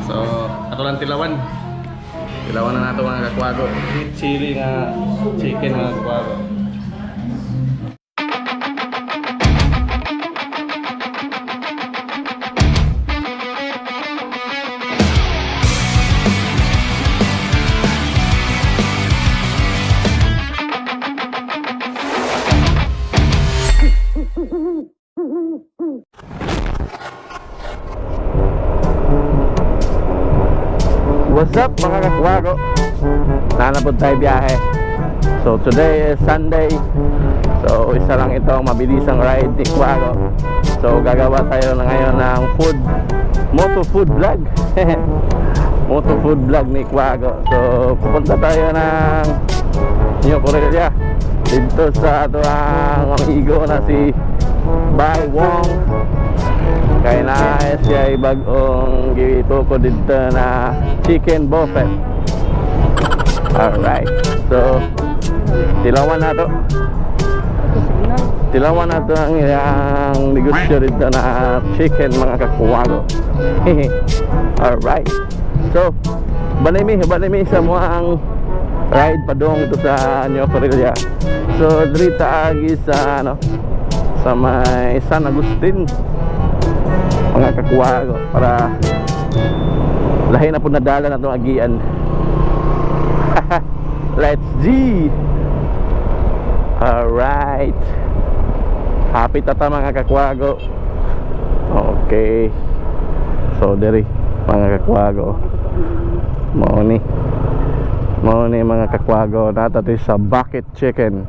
So, ato lang tilawan. Tilawan na nato mga kakwago. Sweet chili nga chicken mga kakwago. What's up mga kakwago? Nanapod tayo biyahe. So today is Sunday. So isa lang itong mabilisang ride ni Kwago. So gagawa tayo na ngayon ng moto food vlog. Moto food vlog ni Kwago. So pupunta tayo ng New Correlia dito sa ato ang amigo na si Bai Wong. Kaya na siya ay bagong gito ko dito na chicken buffet. Alright. So tilawan na to. Tilawan na to ang iyang negosyo dito na chicken mga kakwago. Alright. So banimi sa muang ride padong to sa New Correlia. So drita agi sa sa may San Agustin mga kakwago para lahi na po nadala na itong agian. Let's G. Alright, happy tata mga kakwago. Okay, so diri mga kakwago mao ni mga kakwago natati sa bucket chicken.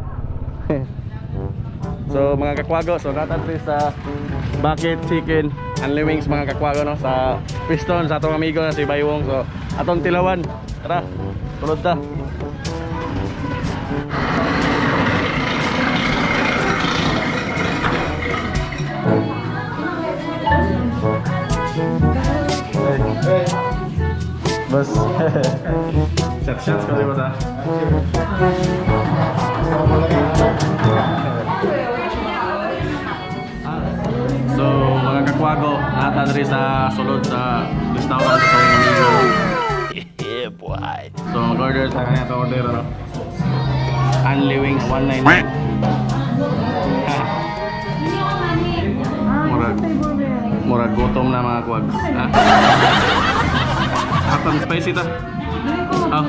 So mga kakwago, so natati sa bucket chicken Only Wings mga kakwago no, sa Piston sa atong amigo na si Bai Wong. So atong tilawan, tara tulod ta. Bos shots kali bos ah. So mga kakwago, nata diri sa sulod sa restaurant sa atong amigo. Yeah boy. So mag-order ta kanya to order no. Only Wings 199. Murag gutom na mga kwag. Ha? Atang spicy ta. Oh.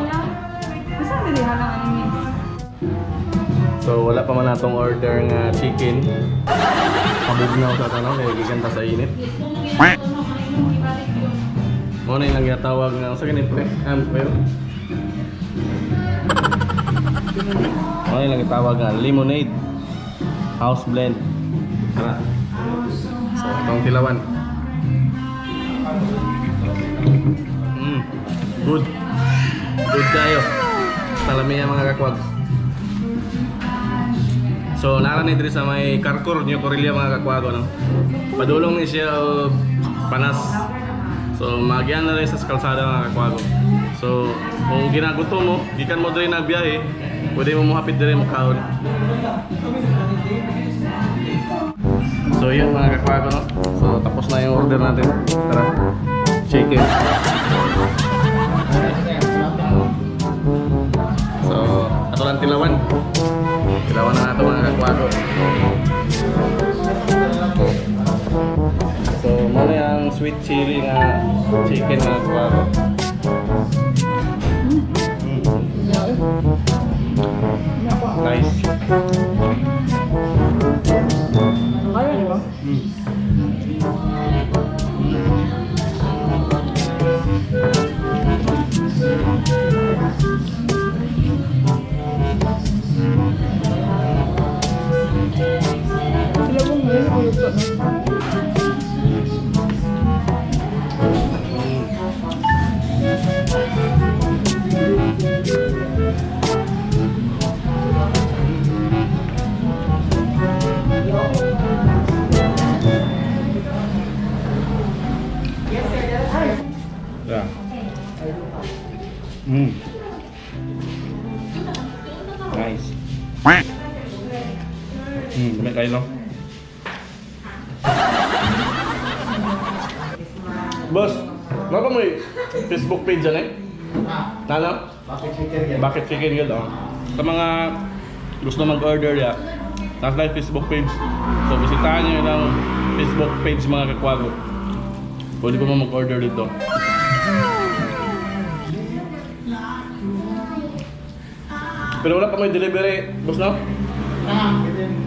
So wala pa man natong order nga chicken. Pabugnaw sa tanong kaya giganta sa init. Mo na yung nagyatawag nga sa ganit pre. Pero mo na yung nagyatawag nga lemonade house blend. Tara. So itong tilawan. Good tayo. Talamiya mga kakwag. So naranig diri sa may Carrefour New Correlia mga kakwago no. Padulong ni siya panas. So magyan na rin sa kalsada mga kakwago. So kung ginagutom mo, gikan mo diri nagbiyahe, pwede mo mohapit diri mo kaon. So yun mga kakwago no. So tapos na yung order natin. Tara. Chicken. So ato lang tilawan. Tilawan na nato mga kakwago. So muna yung sweet chili nga chicken mga kakwago. Nice. Kaya niyo ba? Nice. Dami kayo no? Boss, ano ba mo Facebook page dyan eh? Ano? Bakit Chicken Guild, oh. Sa mga gusto mag-order ya, nasa live Facebook page. So, bisitahan nyo yung Facebook page mga kakwago. Pwede ko mo mag-order dito. Pero wala pa may delivery, boss, no?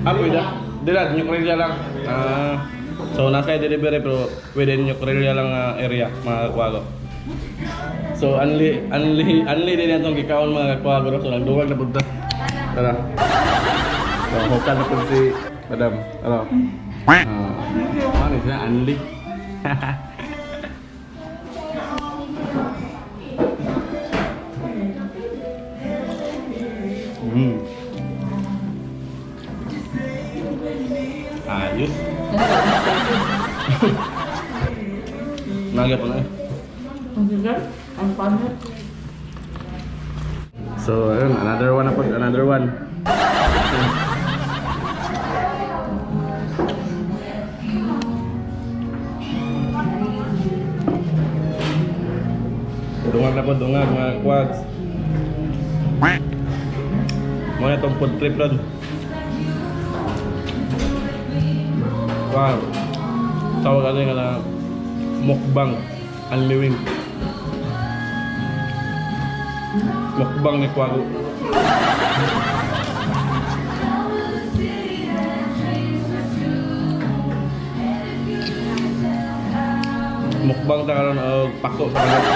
Pwede. Dila, New Korea lang. So, nasa delivery pero pwede New Korea lang area, mga kakwago. So, unli din itong kikaon mga kakwago. So, nagduwag na punta. Tara. So, hukal na punta si Madam. Ano? Ano siya? Unli. Ayos. Naga pa na eh. So, ayun, another one na po, another one. Dungag na po, dungag mga quads. Muna itong food trip doon. Wow. Tawag ano yung mukbang unliwing. Mukbang ni Kwago. Mukbang ta karon og pako sa kanila.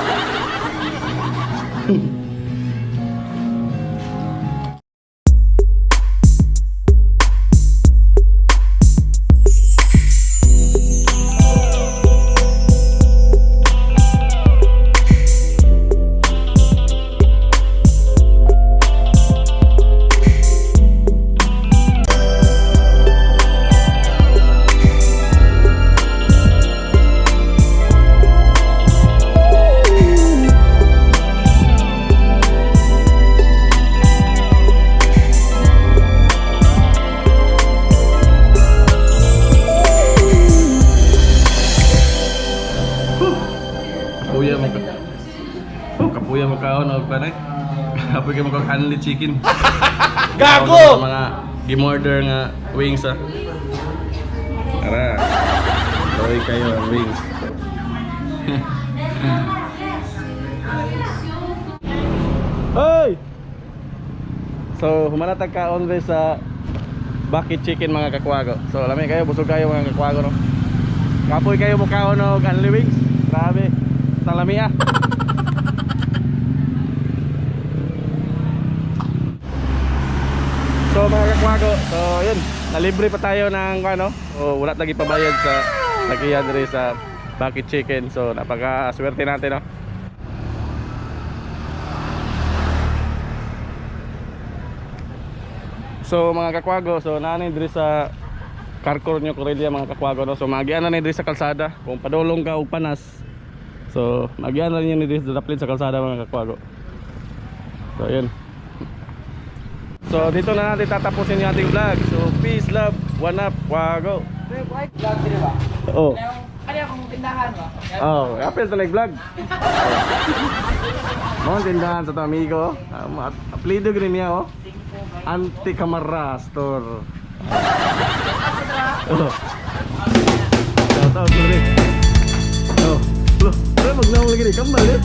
Kapuya mo kaon og panay. Kapoy mo kag unli chicken. Gago! Mga gimorder nga wings ah. Tara. Sorry kayo ang wings. Hoy! So, humanatag kaon guys sa Bucket Chicken mga kakwago. So, lami kayo, busog kayo mga kakwago no. Kapoy kayo mo kaon og unli wings. Grabe. Talami ah. So mga kakwago, so yun, nalibre pa tayo ng ano, o wala tayong ipabayad sa nagiyan rin sa Bucket Chicken. So napaka-swerte natin no. So mga kakwago, so nanin diri sa Carrefour New Korea mga kakwago no. So magian na ni diri sa kalsada, kung padulong ka og panas. So magian na niyo ni diri sa daplin sa kalsada mga kakwago. So yun. So dito na natin tatapusin yung ating vlog. So peace, love, one up, wago. Vlog din ba? Oo. Ano yung tindahan ba? Oo, apel sa vlog. Mga tindahan sa ito amigo. Apelido gini niya oh. Anti Camara Store. Oh. Shout out sorry. Oh. Loh, magnaong lagi ni kambal eh.